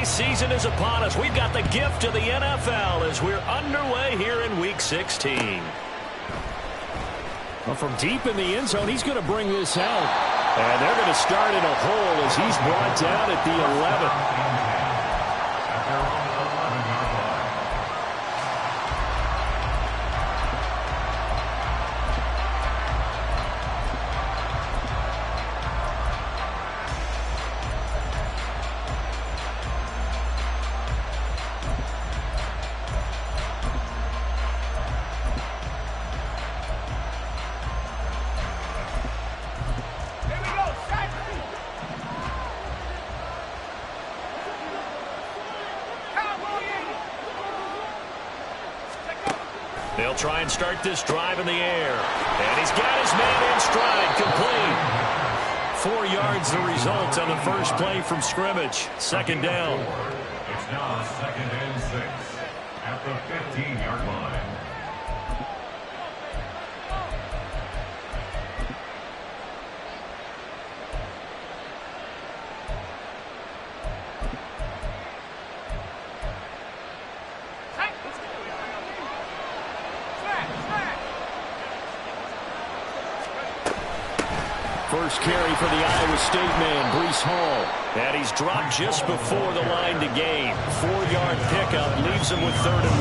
season is upon us. We've got the gift of the NFL as we're underway here in Week 16. Well, from deep in the end zone, he's going to bring this out. And they're going to start in a hole as he's brought down at the 11. They'll try and start this drive in the air. And he's got his man in stride, complete. 4 yards the result on the first play from scrimmage. Second down. It's now 2nd and 6 at the 15-yard line. First carry for the Iowa State man, Breece Hall. And he's dropped just before the line to gain. 4-yard pickup leaves him with 3rd and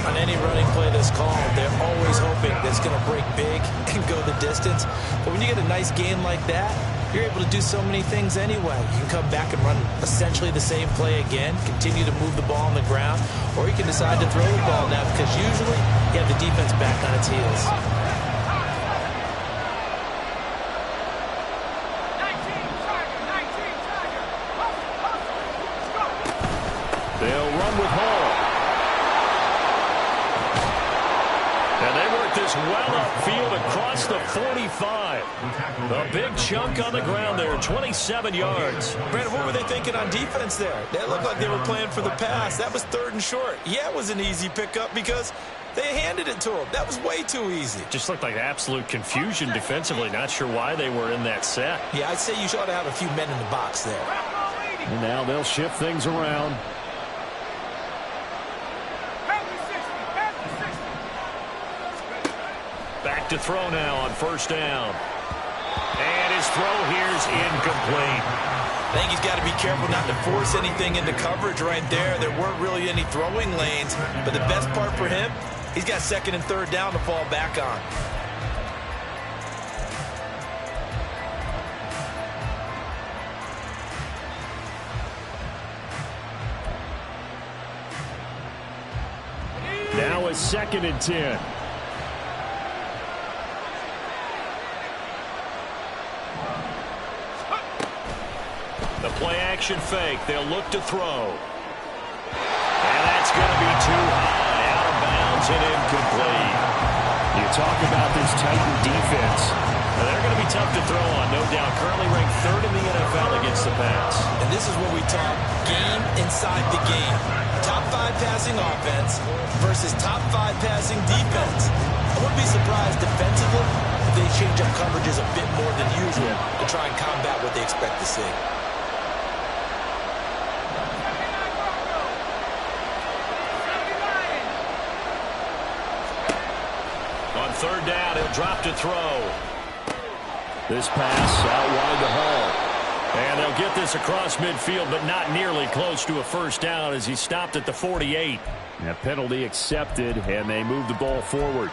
1. On any running play that's called, they're always hoping that it's going to break big and go the distance. But when you get a nice game like that, you're able to do so many things anyway. You can come back and run essentially the same play again, continue to move the ball on the ground, or you can decide to throw the ball now because usually you have the defense back on its heels. They'll run with Hall. And they work this well upfield across the 45. A big chunk on the ground there, 27 yards. Brandon, what were they thinking on defense there? They looked like they were playing for the pass. That was 3rd and short. Yeah, it was an easy pickup because they handed it to him. That was way too easy. Just looked like absolute confusion defensively. Not sure why they were in that set. Yeah, I'd say you ought to have a few men in the box there. And now they'll shift things around. Back to throw now on first down. And his throw here's incomplete. I think he's got to be careful not to force anything into coverage right there. There weren't really any throwing lanes. But the best part for him, he's got 2nd and 3rd down to fall back on. Now a 2nd and 10. The play-action fake. They'll look to throw. And that's going to be too high. Out of bounds and incomplete. You talk about this Titan defense. Now, they're going to be tough to throw on, no doubt. Currently ranked 3rd in the NFL against the pass. And this is what we talk game inside the game. Top 5 passing offense versus top 5 passing defense. I wouldn't be surprised defensively if they change up coverages a bit more than usual to try and combat what they expect to see. On 3rd down, he'll drop to throw. This pass out wide to Hall. And they'll get this across midfield, but not nearly close to a first down as he stopped at the 48. A penalty accepted, and they move the ball forward.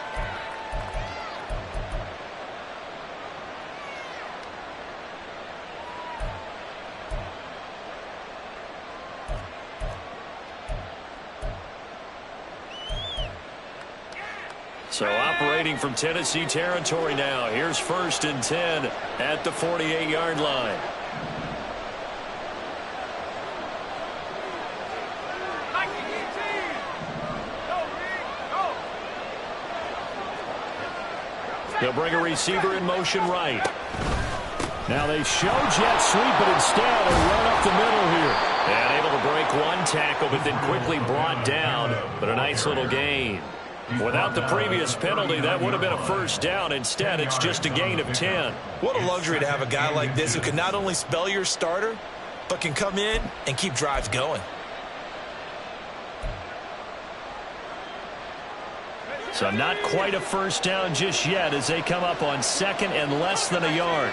So operating from Tennessee territory now. Here's 1st and 10 at the 48-yard line. They'll bring a receiver in motion right. Now they show jet sweep, but instead a run up the middle here. And able to break one tackle, but then quickly brought down. But a nice little gain. Without the previous penalty, that would have been a first down. Instead, it's just a gain of 10. What a luxury to have a guy like this who can not only spell your starter, but can come in and keep drives going. So not quite a first down just yet as they come up on second and less than a yard.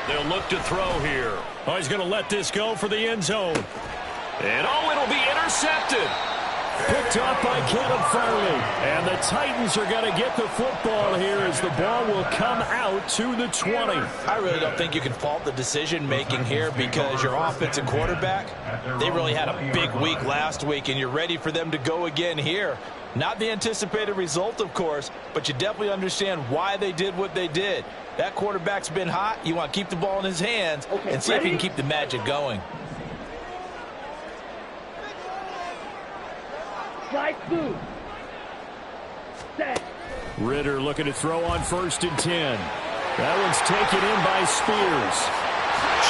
They'll look to throw here. Oh, he's going to let this go for the end zone. And it'll be intercepted. Picked off by Caleb Farley. And the Titans are going to get the football here as the ball will come out to the 20. I really don't think you can fault the decision-making here because your offensive quarterback, they really had a big week last week, and you're ready for them to go again here. Not the anticipated result, of course, but you definitely understand why they did what they did. That quarterback's been hot. You want to keep the ball in his hands and see if he can keep the magic going. Ritter looking to throw on 1st and 10. That one's taken in by Spears.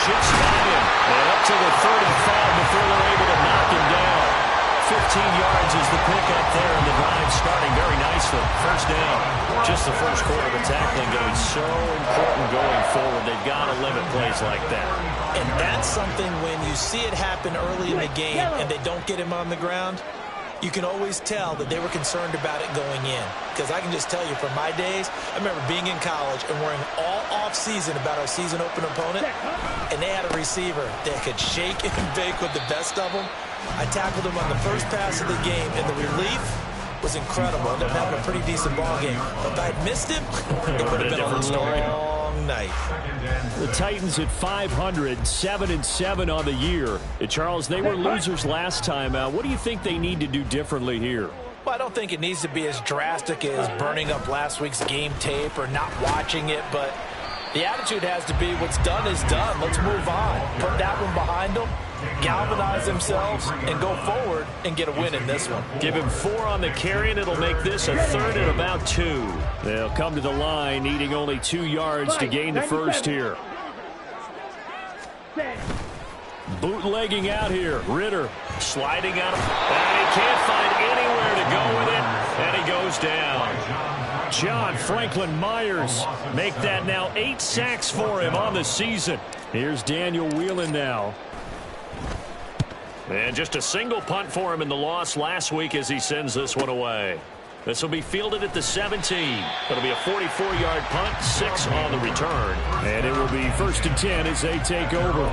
Shifts by him. And up to the 35 before they're able to knock him down. 15 yards is the pickup there, and the drive starting very nicely. First down. Just the first quarter, but tackling going to be so important going forward. They've got to limit plays like that. And that's something when you see it happen early in the game and they don't get him on the ground, you can always tell that they were concerned about it going in. Because I can just tell you from my days, I remember being in college and worrying all off-season about our season open opponent, and they had a receiver that could shake and bake with the best of them. I tackled him on the first pass of the game, and the relief was incredible. Ended up having a pretty decent ball game. But if I'd missed him, it would have been a long night. The Titans at 500, 7-7 on the year. Charles, they were losers last time out. What do you think they need to do differently here? Well, I don't think it needs to be as drastic as burning up last week's game tape or not watching it, but the attitude has to be what's done is done. Let's move on. Put that one behind them, galvanize themselves, and go forward and get a win in this one. Give him 4 on the carry, and it'll make this a 3rd and about 2. They'll come to the line, needing only 2 yards to gain the first here. Bootlegging out here. Ritter Sliding out. And he can't find anywhere to go with it. And he goes down. John Franklin Myers make that now 8 sacks for him on the season. Here's Daniel Whelan now. And just a single punt for him in the loss last week as he sends this one away. This will be fielded at the 17. It'll be a 44-yard punt, 6 on the return. And it will be 1st and 10 as they take over.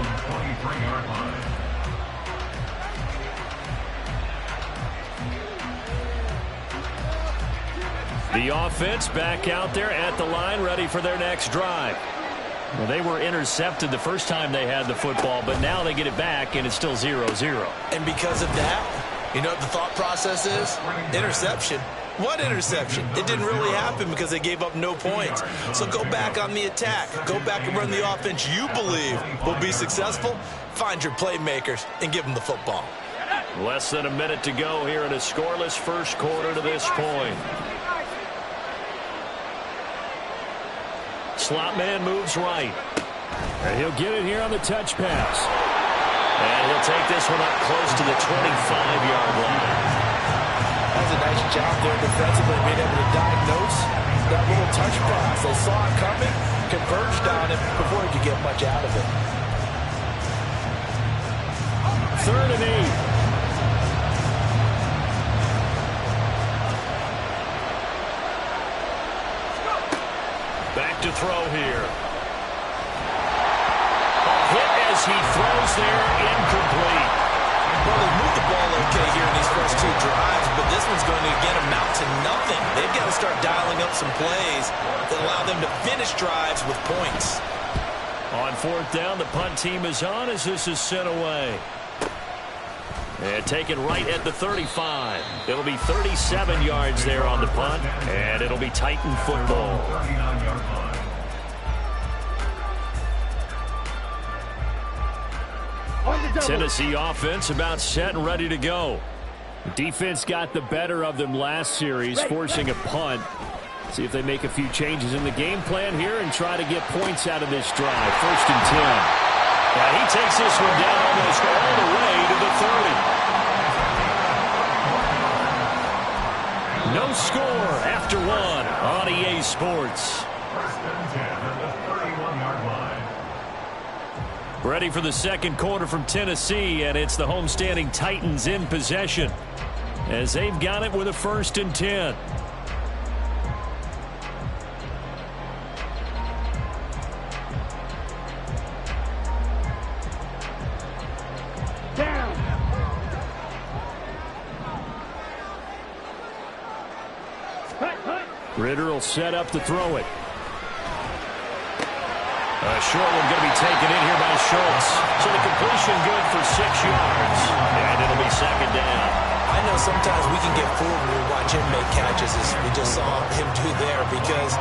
The offense back out there at the line, ready for their next drive. Well, they were intercepted the first time they had the football, but now they get it back, and it's still 0-0. And because of that, you know what the thought process is? Interception. What interception? It didn't really happen because they gave up no points. So go back on the attack. Go back and run the offense you believe will be successful. Find your playmakers and give them the football. Less than a minute to go here in a scoreless first quarter to this point. Slot man moves right. And he'll get it here on the touch pass. And he'll take this one up close to the 25-yard line. That's a nice job there defensively, being able to diagnose that little touch pass. They saw it coming, converged on it before he could get much out of it. 3rd and 8. Back to throw here. A hit as he throws there, incomplete. Well, they've moved the ball okay here in these first 2 drives, but this one's going to again amount to nothing. They've got to start dialing up some plays that allow them to finish drives with points. On 4th down, the punt team is on as this is sent away. And taken right at the 35. It'll be 37 yards there on the punt, and it'll be Titan football. Tennessee offense about set and ready to go. Defense got the better of them last series, forcing a punt. See if they make a few changes in the game plan here and try to get points out of this drive. 1st and 10. And he takes this one down almost all the way to the 30. No score after one on EA Sports. 1st and 10 at the 31-yard line. Ready for the second quarter from Tennessee, and it's the homestanding Titans in possession as they've got it with a 1st and 10. Ritter will set up to throw it. A short one going to be taken in here by Schultz. So the completion good for 6 yards. And it'll be 2nd down. I know sometimes we can get fooled when we watch him make catches, as we just saw him do there, because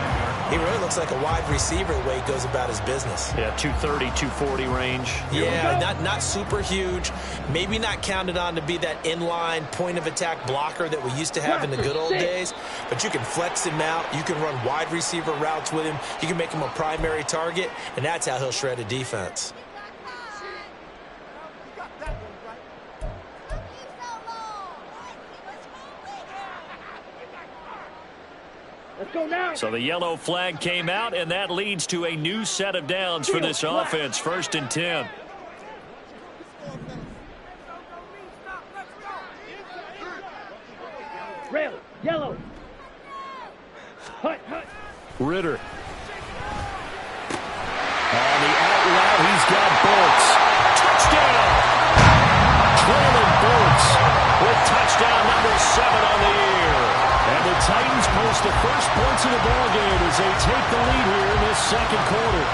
he really looks like a wide receiver the way he goes about his business. Yeah, 230, 240 range. Yeah, not super huge. Maybe not counted on to be that inline point-of-attack blocker that we used to have in the good old days. But you can flex him out. You can run wide receiver routes with him. You can make him a primary target, and that's how he'll shred a defense. Let's go now. So the yellow flag came out, and that leads to a new set of downs for this offense. 1st and 10. Rail, yellow. Hut. Ritter. On the out route, he's got Bolts. Touchdown! Traylon Bolts with touchdown number 7 on the year. And the Titans post the first points of the ballgame as they take the lead here in this second quarter.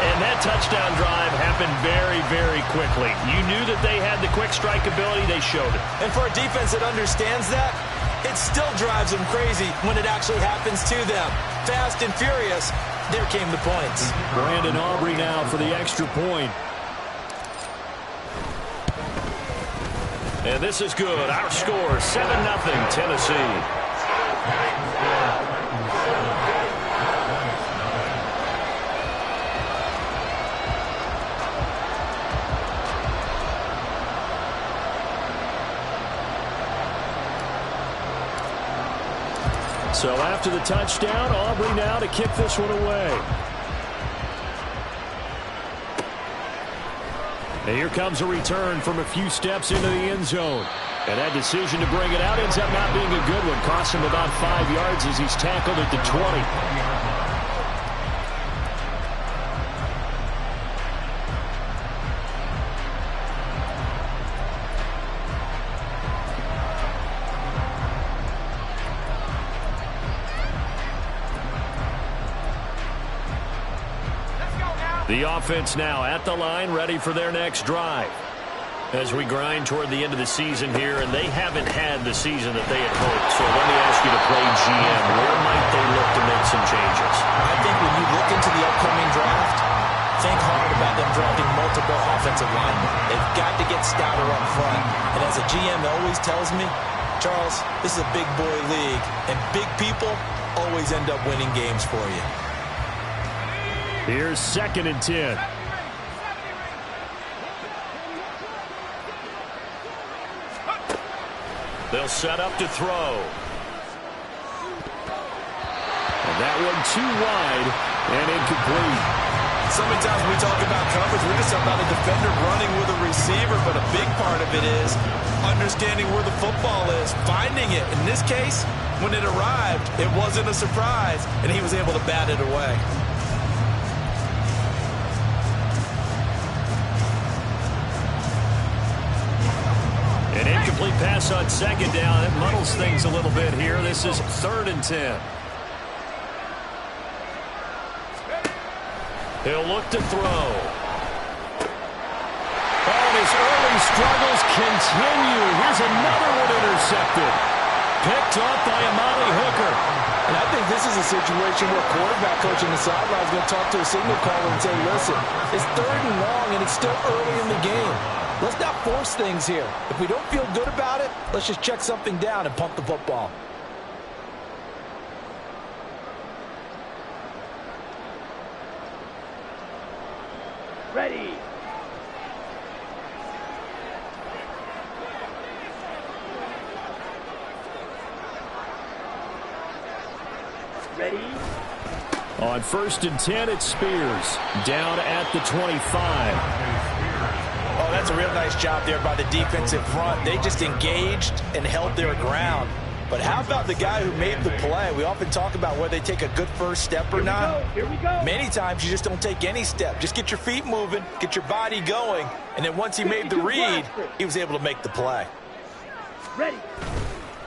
And that touchdown drive happened very, very quickly. You knew that they had the quick strike ability. They showed it. And for a defense that understands that, it still drives them crazy when it actually happens to them. Fast and furious, there came the points. Brandon Aubrey now for the extra point. And this is good. Our score, 7-0 Tennessee. So after the touchdown, Aubrey now to kick this one away. And here comes a return from a few steps into the end zone. And that decision to bring it out ends up not being a good one. Cost him about 5 yards as he's tackled at the 20. The offense now at the line, ready for their next drive. As we grind toward the end of the season here, and they haven't had the season that they had hoped. So let me ask you to play GM. Where might they look to make some changes? I think when you look into the upcoming draft, think hard about them drafting multiple offensive linemen. They've got to get stouter up front. And as a GM always tells me, Charles, this is a big boy league, and big people always end up winning games for you. Here's 2nd and 10. They'll set up to throw. And that one too wide and incomplete. So many times when we talk about coverage, we're just about a defender running with a receiver, but a big part of it is understanding where the football is, finding it. In this case, when it arrived, it wasn't a surprise, and he was able to bat it away. An incomplete pass on 2nd down. It muddles things a little bit here. This is 3rd and 10. He'll look to throw. And his early struggles continue. Here's another one intercepted. Picked off by Amani Hooker. And I think this is a situation where quarterback coach on the sideline is going to talk to a signal caller and say, listen, it's 3rd and long and it's still early in the game. Let's not force things here. If we don't feel good about it, let's just check something down and pump the football. Ready. Ready. On 1st and 10, it's Spears. Down at the 25. Oh, that's a real nice job there by the defensive front. They just engaged and held their ground. But how about the guy who made the play? We often talk about whether they take a good first step or not. Here we go. Many times you just don't take any step. Just get your feet moving, get your body going, and then once he made the read, he was able to make the play. Ready.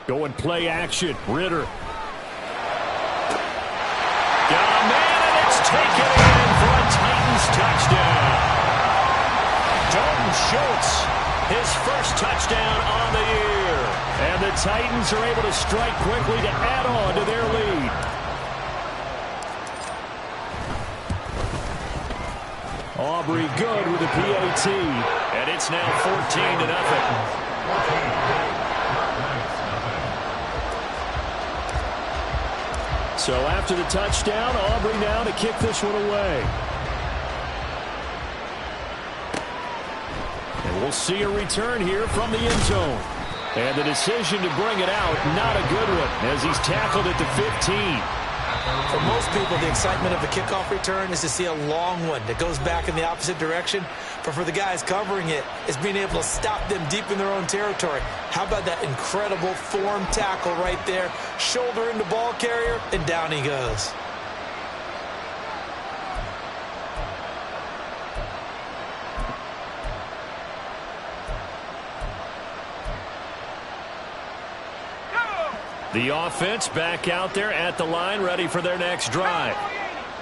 Going play action. Ritter. Got a man, and it's taken in for a Titans touchdown. Dalton Schultz, his first touchdown on the year. And the Titans are able to strike quickly to add on to their lead. Aubrey good with the PAT. And it's now 14-0. So after the touchdown, Aubrey now to kick this one away. And we'll see a return here from the end zone. And the decision to bring it out, not a good one, as he's tackled at the 15. For most people, the excitement of a kickoff return is to see a long one that goes back in the opposite direction. But for the guys covering it, it's being able to stop them deep in their own territory. How about that incredible form tackle right there? Shoulder into ball carrier, and down he goes. The offense back out there at the line, ready for their next drive.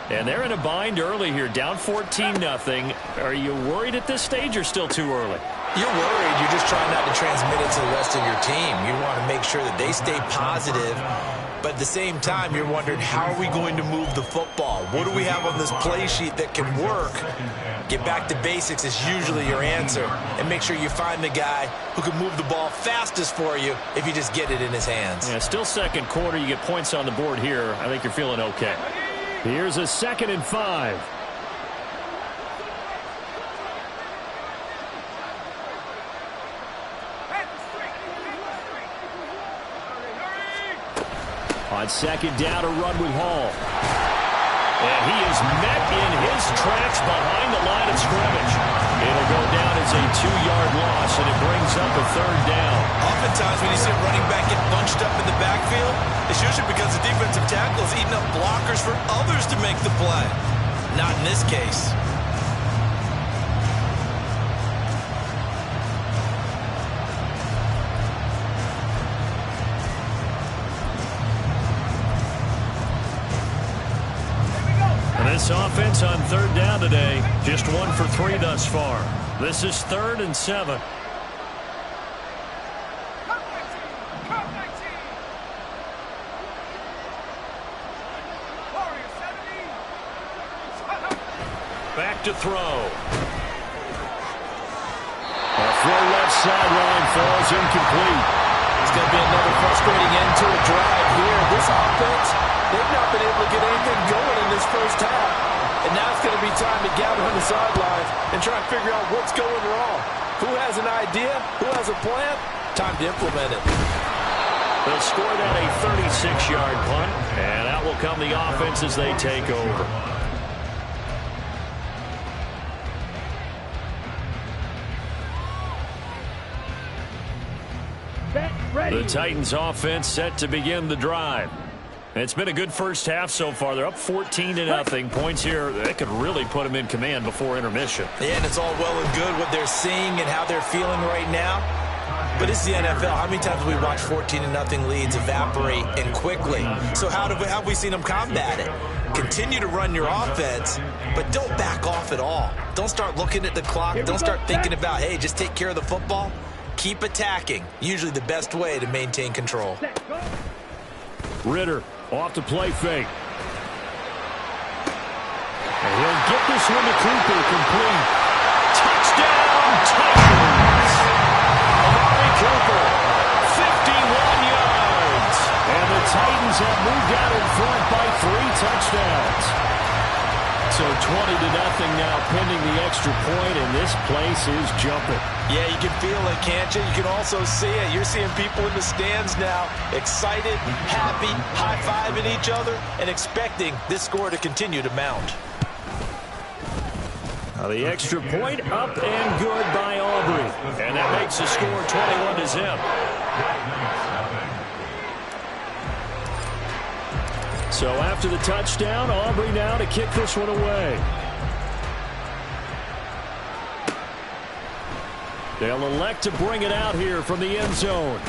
And they're in a bind early here, down 14-0. Are you worried at this stage or still too early? You're worried. You're just trying not to transmit it to the rest of your team. You want to make sure that they stay positive. But at the same time, you're wondering, how are we going to move the football? What do we have on this play sheet that can work? Get back to basics is usually your answer. And make sure you find the guy who can move the ball fastest for you if you just get it in his hands. Yeah, still second quarter. You get points on the board here. I think you're feeling okay. Here's a 2nd and 5. On 2nd down, a run with Hall. And he is met in his tracks behind the line of scrimmage. It'll go down as a 2-yard loss, and it brings up a 3rd down. Oftentimes when you see a running back get bunched up in the backfield, it's usually because the defensive tackle is eating up blockers for others to make the play. Not in this case. This offense on 3rd down today, just 1 for 3 thus far. This is 3rd and 7. Back to throw. A throw left sideline falls incomplete. It's going to be another frustrating end to a drive here. This offense, they've not been able to get anything going in this first half. And now it's going to be time to gather on the sidelines and try and figure out what's going wrong. Who has an idea? Who has a plan? Time to implement it. They'll score that a 36-yard punt, and out will come the offense as they take over. The Titans offense set to begin the drive. It's been a good first half so far. They're up 14-0. Points here that could really put them in command before intermission. Yeah, and it's all well and good what they're seeing and how they're feeling right now. But it's the NFL. How many times have we watched 14-0 leads evaporate and quickly? So how have we seen them combat it? Continue to run your offense, but don't back off at all. Don't start looking at the clock. Don't start thinking about, hey, just take care of the football. Keep attacking. Usually the best way to maintain control. Ritter off the play fake. And he'll get this one to Cooper, complete. Touchdown, Titans! Amari Cooper, 51 yards. And the Titans have moved out in front by 3 touchdowns. So 20-0 now pending the extra point, and this place is jumping. Yeah, you can feel it, can't you? You can also see it. You're seeing people in the stands now, excited, happy, high-fiving each other, and expecting this score to continue to mount. The extra point up and good by Aubrey. And that makes the score 21-0. So after the touchdown, Aubrey now to kick this one away. They'll elect to bring it out here from the end zone.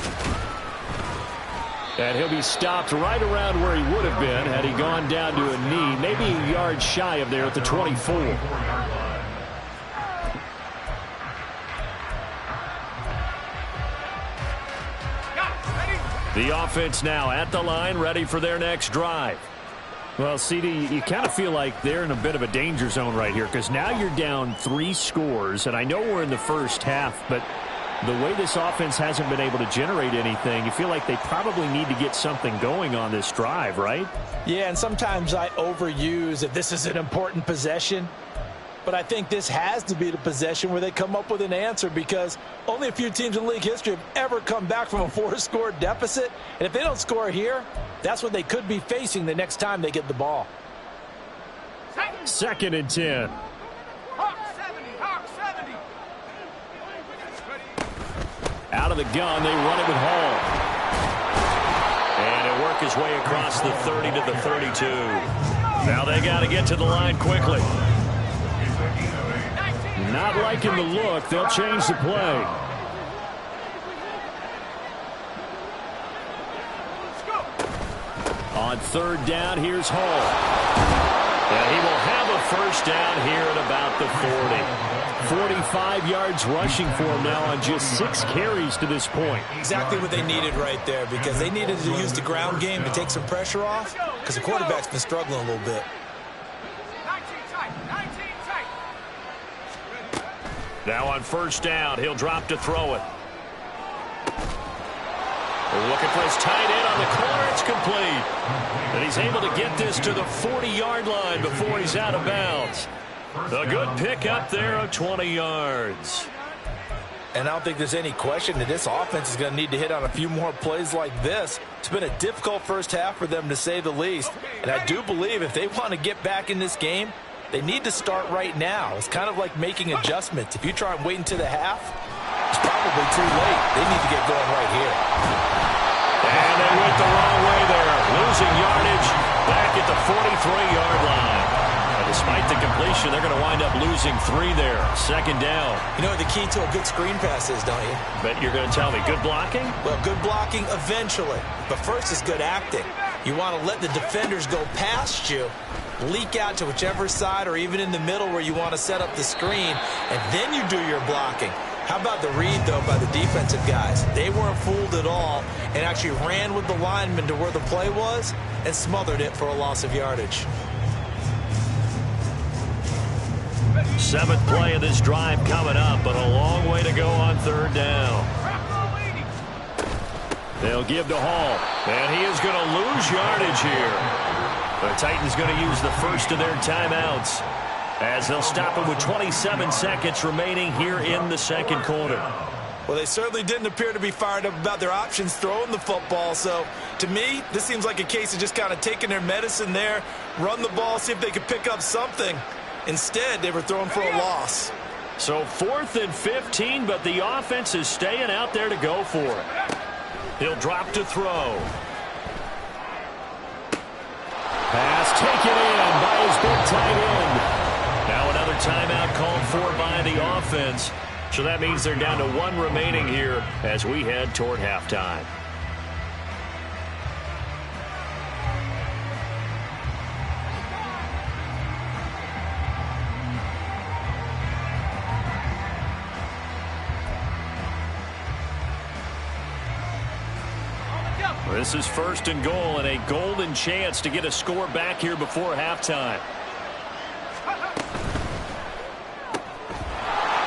And he'll be stopped right around where he would have been had he gone down to a knee, maybe a yard shy of there at the 24. The offense now at the line, ready for their next drive. Well, CD, you kind of feel like they're in a bit of a danger zone right here because now you're down 3 scores, and I know we're in the first half, but the way this offense hasn't been able to generate anything, you feel like they probably need to get something going on this drive, right? Yeah, and sometimes I overuse that this is an important possession. But I think this has to be the possession where they come up with an answer because only a few teams in league history have ever come back from a 4-score deficit. And if they don't score here, that's what they could be facing the next time they get the ball. 2nd and 10. Out of the gun, they run it with Hall. And it'll work his way across the 30 to the 32. Now they got to get to the line quickly. Not liking the look. They'll change the play. On 3rd down, here's Hall. And he will have a first down here at about the 40. 45 yards rushing for him now on just 6 carries to this point. Exactly what they needed right there because they needed to use the ground game to take some pressure off because the quarterback's been struggling a little bit. Now on 1st down, he'll drop to throw it. They're looking for his tight end on the corner. It's complete. And he's able to get this to the 40-yard line before he's out of bounds. A good pick up there of 20 yards. And I don't think there's any question that this offense is going to need to hit on a few more plays like this. It's been a difficult first half for them, to say the least. And I do believe if they want to get back in this game, they need to start right now. It's kind of like making adjustments. If you try and wait until the half, it's probably too late. They need to get going right here. And they went the wrong way there. Losing yardage back at the 43-yard line. And despite the completion, they're going to wind up losing 3 there. 2nd down. You know what the key to a good screen pass is, don't you? Bet you're going to tell me good blocking? Well, good blocking eventually. But first is good acting. You want to let the defenders go past you, leak out to whichever side or even in the middle where you want to set up the screen, and then you do your blocking. How about the read, though, by the defensive guys? They weren't fooled at all and actually ran with the lineman to where the play was and smothered it for a loss of yardage. 7th play of this drive coming up, but a long way to go on 3rd down. They'll give to Hall, and he is going to lose yardage here. The Titans going to use the first of their timeouts as they'll stop him with 27 seconds remaining here in the 2nd quarter. Well, they certainly didn't appear to be fired up about their options throwing the football. So, to me, this seems like a case of just kind of taking their medicine there, run the ball, see if they could pick up something. Instead, they were throwing for a loss. So 4th and 15, but the offense is staying out there to go for it. He'll drop to throw. Pass taken in by his big tight end. Now another timeout called for by the offense. So that means they're down to 1 remaining here as we head toward halftime. This is 1st and goal and a golden chance to get a score back here before halftime.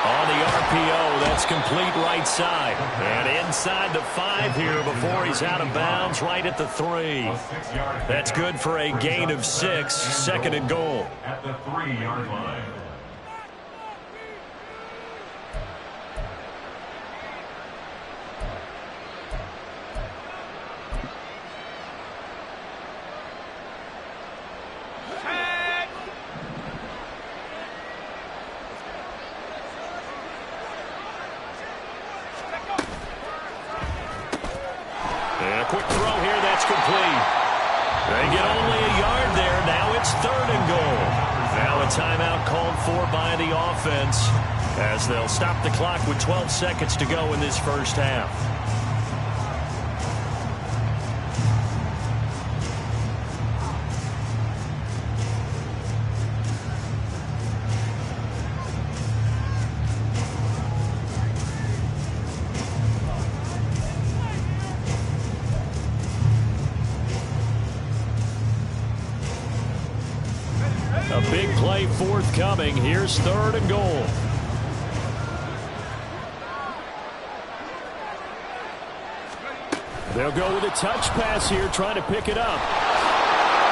On the RPO, that's That's complete right side. And inside the 5 here before he's out of bounds, right at the 3. That's good for a gain of 6, second and goal. At the 3-yard line. Quick throw here, that's complete. They get only a yard there. Now it's 3rd and goal. Now a timeout called for by the offense as they'll stop the clock with 12 seconds to go in this first half. A big play forthcoming. Here's 3rd and goal. They'll go with a touch pass here, trying to pick it up.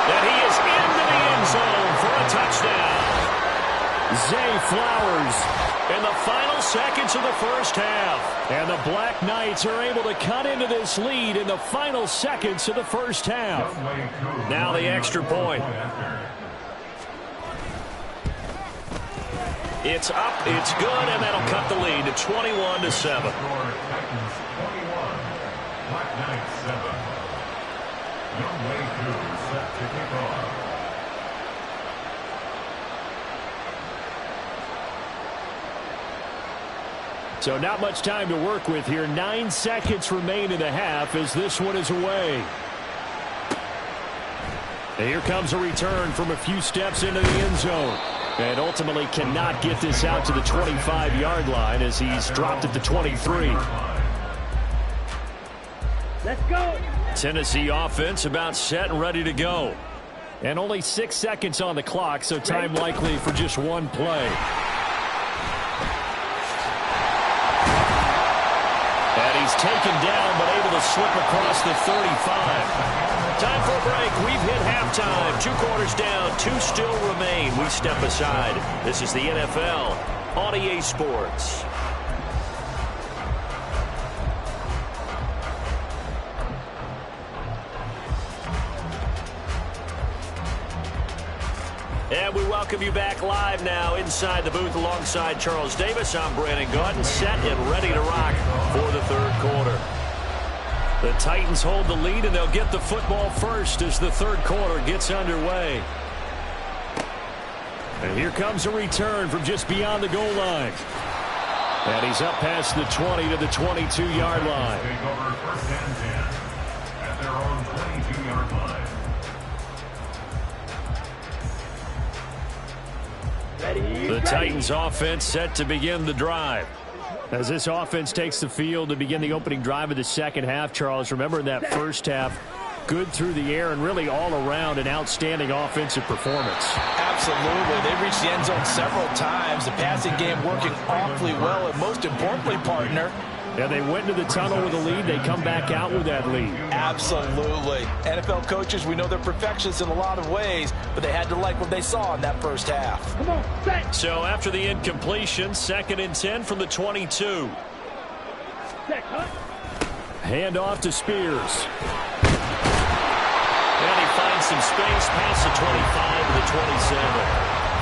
And he is into the end zone for a touchdown. Zay Flowers in the final seconds of the first half. And the Black Knights are able to cut into this lead in the final seconds of the first half. Now the extra point. It's up, it's good, and that'll cut the lead to 21-7. So not much time to work with here. 9 seconds remain in the half as this one is away. And here comes a return from a few steps into the end zone. And ultimately cannot get this out to the 25-yard line as he's dropped at the 23. Let's go. Tennessee offense about set and ready to go. And only 6 seconds on the clock, so time likely for just one play. And he's taken down but able to slip across the 35. Time for a break. We've hit halftime. 2 quarters down. 2 still remain. We step aside. This is the NFL on EA Sports. And we welcome you back live now inside the booth alongside Charles Davis. I'm Brandon Gaudin, set and ready to rock for the 3rd quarter. The Titans hold the lead, and they'll get the football first as the 3rd quarter gets underway. And here comes a return from just beyond the goal line. And he's up past the 20 to the 22-yard line. Take over 1st and 10 at their own 22-yard line. The Titans offense set to begin the drive. As this offense takes the field to begin the opening drive of the second half, Charles, remember in that first half, good through the air and really all around an outstanding offensive performance. Absolutely. They reached the end zone several times. The passing game working awfully well, and most importantly, partner, Yeah, they went into the tunnel with a lead. They come back out with that lead. absolutely. NFL coaches, we know they're perfectionists in a lot of ways, but they had to like what they saw in that first half. Come on, set. So after the incompletion, 2nd and 10 from the 22. Set, huh? Hand off to Spears. And he finds some space past the 25 to the 27.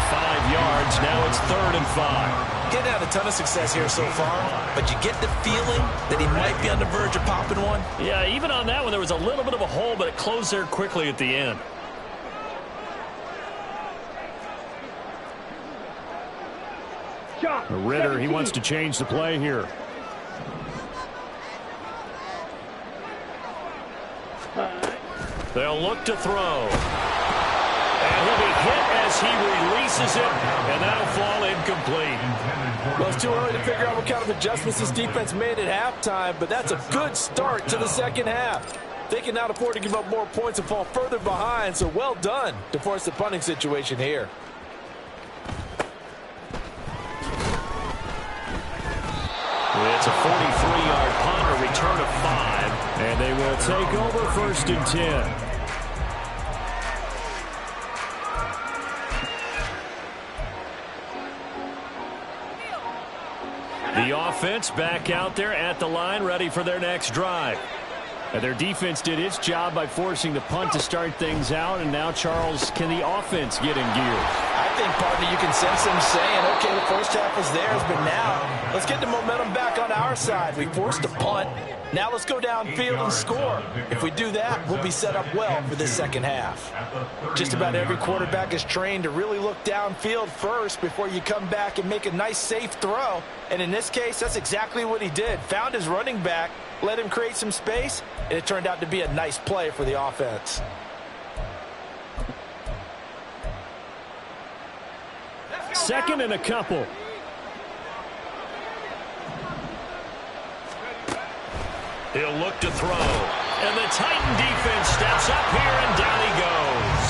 5 yards. Now it's 3rd and 5. Getting had a ton of success here so far, but you get the feeling that he might be on the verge of popping one. Yeah, even on that one, there was a little bit of a hole, but it closed there quickly at the end. Shot. Ritter, he wants to change the play here. They'll look to throw. And he'll be hit as he releases it, and that'll fall incomplete. Well, it's too early to figure out what kind of adjustments this defense made at halftime, but that's a good start to the second half. They can now afford to give up more points and fall further behind, so well done to force the punting situation here. will take over 1st and 10. The offense back out there at the line, ready for their next drive. And their defense did its job by forcing the punt to start things out. And now, Charles, can the offense get in gear? I think, partner, you can sense them saying, okay, the first half was theirs, but now let's get the momentum back on our side. We forced a punt. Now let's go downfield and score. If we do that, we'll be set up well for this second half. Just about every quarterback is trained to really look downfield first before you come back and make a nice, safe throw. And in this case, that's exactly what he did. Found his running back, let him create some space, and it turned out to be a nice play for the offense. Second and a couple. He'll look to throw. And the Titan defense steps up here, and down he goes.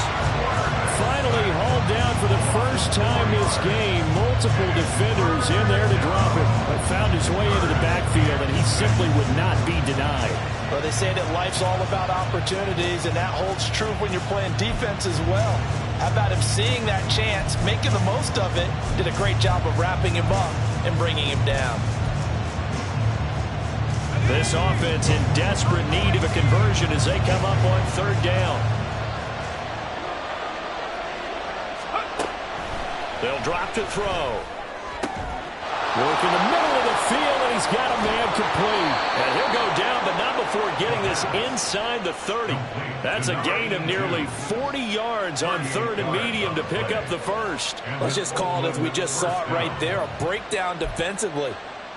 Finally hauled down for the first time this game. Multiple defenders in there to drop him, but found his way into the backfield, and he simply would not be denied. Well, they say that life's all about opportunities, and that holds true when you're playing defense as well. How about him seeing that chance, making the most of it, did a great job of wrapping him up and bringing him down. This offense in desperate need of a conversion as they come up on 3rd down. They'll drop to throw. Work in the middle of the field, and he's got a man complete. And he'll go down, but not before getting this inside the 30. That's a gain of nearly 40 yards on 3rd and medium to pick up the first. Let's just call it, as we just saw it right there, a breakdown defensively.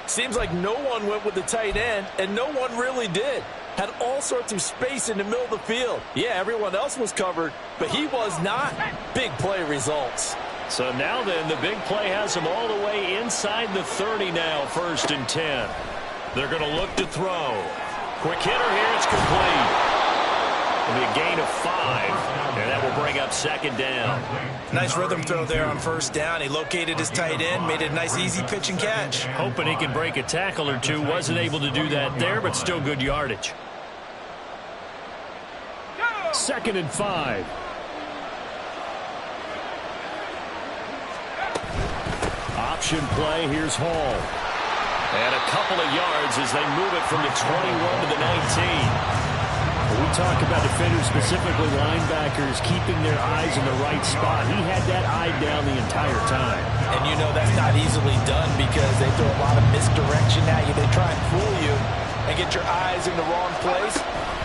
Seems like no one went with the tight end, and no one really did. Had all sorts of space in the middle of the field. Yeah, everyone else was covered, but he was not. Big play results. So now then, the big play has him all the way inside the 30 now, 1st and 10. They're going to look to throw. Quick hitter here, it's complete. It'll be a gain of 5, and that will bring up 2nd down. Nice rhythm throw there on 1st down. He located his tight end, made it a nice easy pitch and catch. Hoping he can break a tackle or two. Wasn't able to do that there, but still good yardage. 2nd and 5. Option play, here's Hall. And a couple of yards as they move it from the 21 to the 19. We talk about defenders, specifically linebackers, keeping their eyes in the right spot. He had that eye down the entire time. And you know that's not easily done because they throw a lot of misdirection at you. They try and fool you and get your eyes in the wrong place.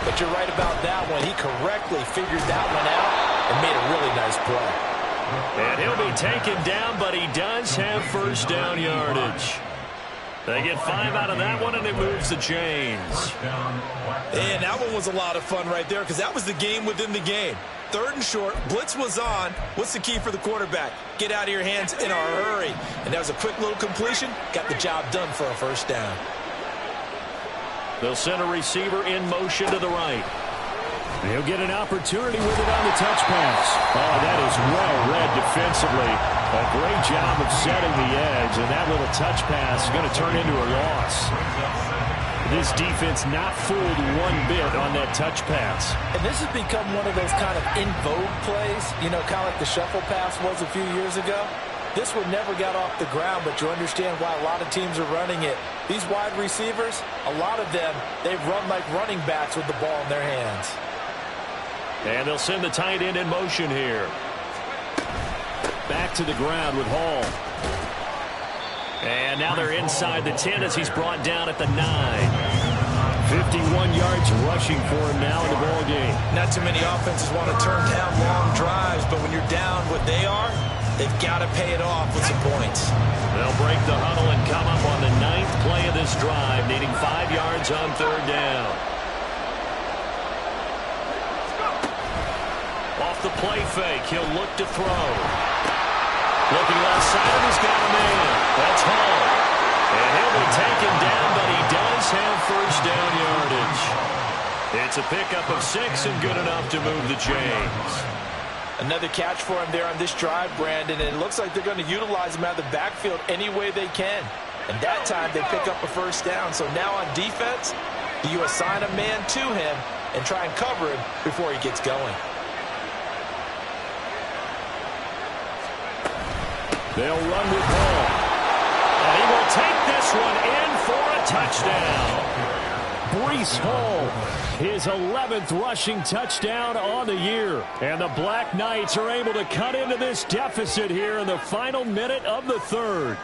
But you're right about that one. He correctly figured that one out and made a really nice play. And he'll be taken down, but he does have 1st down yardage. They get 5 out of that one, and it moves the chains. And that one was a lot of fun right there because that was the game within the game. 3rd and short, blitz was on. What's the key for the quarterback? Get out of your hands in a hurry. And that was a quick little completion. Got the job done for a 1st down. They'll send a receiver in motion to the right. He'll get an opportunity with it on the touch pass. Oh, that is well read defensively. A great job of setting the edge, and that little touch pass is going to turn into a loss. This defense not fooled one bit on that touch pass. And this has become one of those kind of in vogue plays, you know, kind of like the shuffle pass was a few years ago. This one never got off the ground, but you understand why a lot of teams are running it. These wide receivers, a lot of them, they run like running backs with the ball in their hands. And they'll send the tight end in motion here. Back to the ground with Hall. And now they're inside the 10 as he's brought down at the 9. 51 yards rushing for him now in the ball game. Not too many offenses want to turn down long drives, but when you're down what they are, they've got to pay it off with some points. They'll break the huddle and come up on the 9th play of this drive, needing 5 yards on 3rd down. Off the play fake, he'll look to throw. Looking left side, he's got a man. That's Hall. And he'll be taken down, but he does have 1st down yardage. It's a pickup of 6 and good enough to move the chains. Another catch for him there on this drive, Brandon, and it looks like they're going to utilize him out of the backfield any way they can. And that time they pick up a 1st down. So now on defense, Do you assign a man to him and try and cover him before he gets going? They'll run with ball. And he will take this one in for a touchdown. Breece Hall, his 11th rushing touchdown on the year. And the Black Knights are able to cut into this deficit here in the final minute of the third.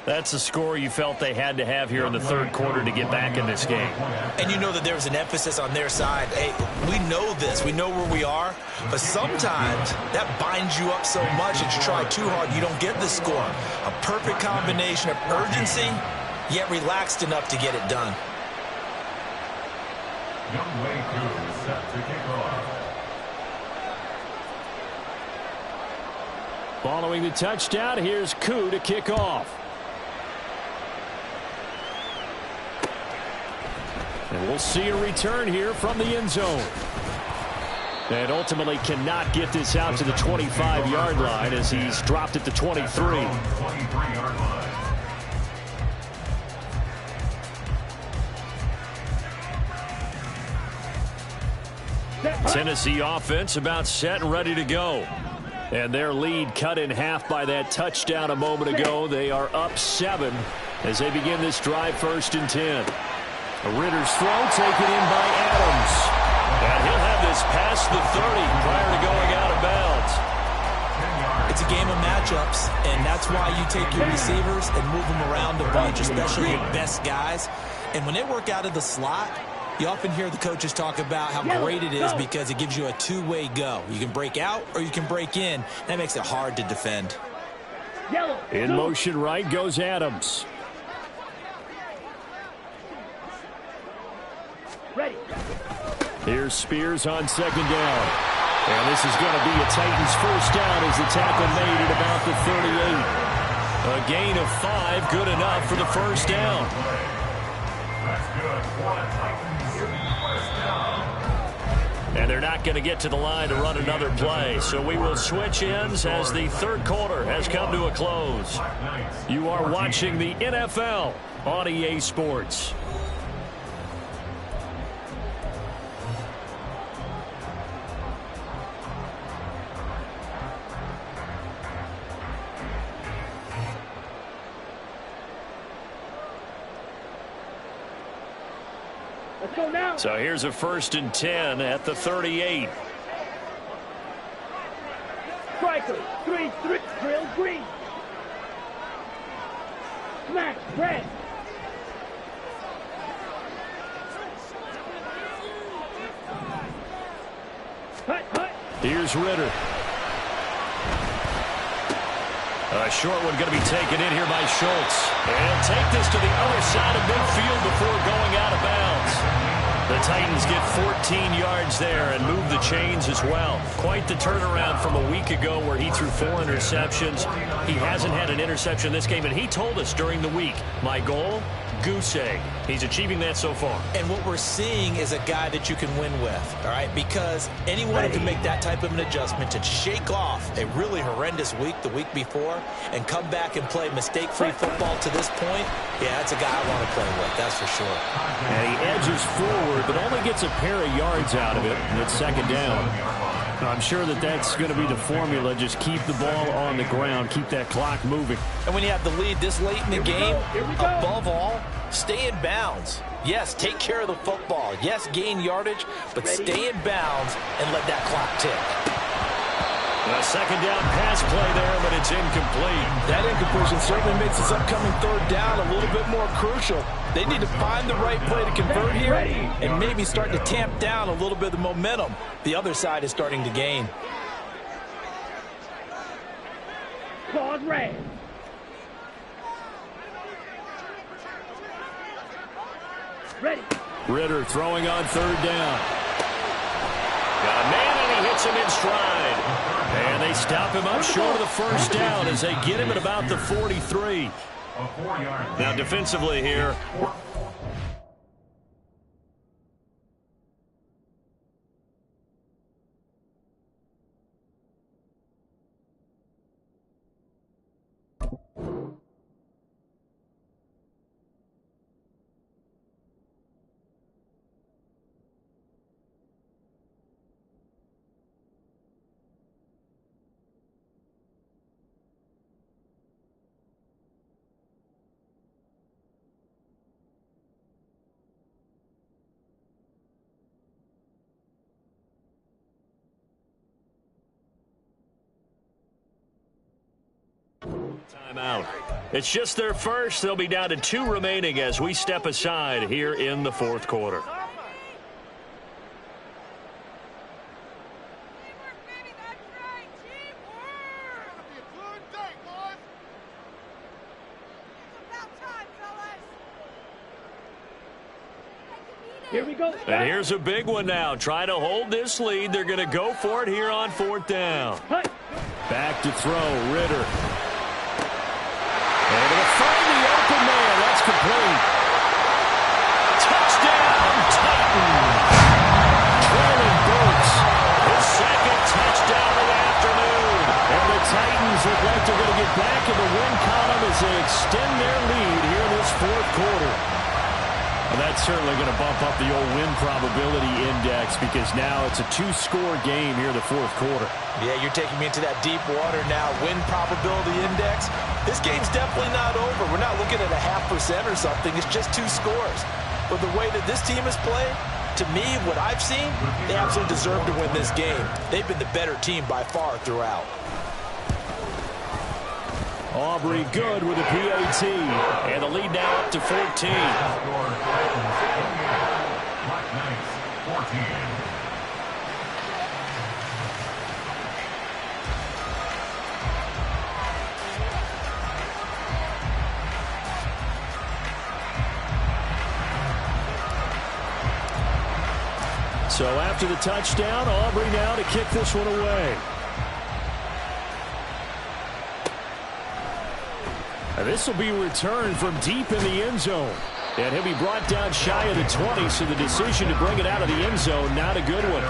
That's the score you felt they had to have here in the third quarter to get back in this game. And you know that there's an emphasis on their side. Hey, we know this. We know where we are. But sometimes that binds you up so much that you try too hard, you don't get the score. A perfect combination of urgency, yet relaxed enough to get it done. Young Wei Koo set to kick off. Following the touchdown, here's Koo to kick off. And we'll see a return here from the end zone. And ultimately cannot get this out to the 25-yard line as he's dropped at the 23. 23-yard line. Tennessee offense about set and ready to go. And their lead cut in half by that touchdown a moment ago. They are up 7 as they begin this drive, 1st and 10. Ritter's throw taken in by Adams. And he'll have this past the 30 prior to going out of bounds. It's a game of matchups, and that's why you take your receivers and move them around a bunch, especially your best guys. And when they work out of the slot, you often hear the coaches talk about how great it is because it gives you a two-way go. You can break out or you can break in. That makes it hard to defend. In motion right goes Adams. Ready. Here's Spears on 2nd down. And this is going to be a Titans 1st down as the tackle made at about the 38. A gain of 5, good enough for the 1st down. That's good for the Titans. 1st down. And they're not going to get to the line to run another play. So we will switch ends as the third quarter has come to a close. You are watching the NFL on EA Sports. Let's go now. So here's a 1st and 10 at the 38. Striker, 3-3, drill green. Smash, red. Hut, hut. Here's Ritter. A short one going to be taken in here by Schultz. And take this to the other side of midfield before going out of bounds. The Titans get 14 yards there and move the chains as well. Quite the turnaround from a week ago where he threw 4 interceptions. He hasn't had an interception this game, and he told us during the week, my goal, goose egg. He's achieving that so far. And what we're seeing is a guy that you can win with, all right? Because anyone who can make that type of an adjustment to shake off a really horrendous week the week before and come back and play mistake-free football to this point, yeah, that's a guy I want to play with, that's for sure. And he edges forward, but only gets a pair of yards out of it, and it's 2nd down. I'm sure that that's going to be the formula. Just keep the ball on the ground, keep that clock moving. And when you have the lead this late in the game, above all, stay in bounds. Yes, take care of the football. Yes, gain yardage, but stay in bounds and let that clock tick. A 2nd down pass play there, but it's incomplete. That incompletion certainly makes this upcoming 3rd down a little bit more crucial. They need to find the right play to convert here and maybe start to tamp down a little bit of the momentum the other side is starting to gain. Claws red. Ready. Ritter throwing on 3rd down. Got a man, and he hits him in stride. And they stop him up short of the 1st down as they get him at about the 43. A 4-yard. Now defensively here, Timeout. It's just their first. They'll be down to 2 remaining as we step aside here in the fourth quarter. Here we go. And here's a big one now. Trying to hold this lead. They're going to go for it here on 4th down. Back to throw, Ritter. Able to find the open man. That's complete. Touchdown, Titans. Trailing Burks. His second touchdown of the afternoon. And the Titans look like they're going to get back in the win column as they extend their lead here in this fourth quarter. Well, that's certainly going to bump up the old win probability index because now it's a 2-score game here in the fourth quarter. Yeah, you're taking me into that deep water now. Win probability index. This game's definitely not over. We're not looking at a 0.5% or something. It's just 2 scores. But the way that this team has played, to me, what I've seen, they absolutely deserve to win this game. They've been the better team by far throughout. Aubrey good with a PAT. And the lead now up to 14. So after the touchdown, Aubrey now to kick this one away. This will be returned from deep in the end zone. And he'll be brought down shy of the 20, so the decision to bring it out of the end zone, not a good one.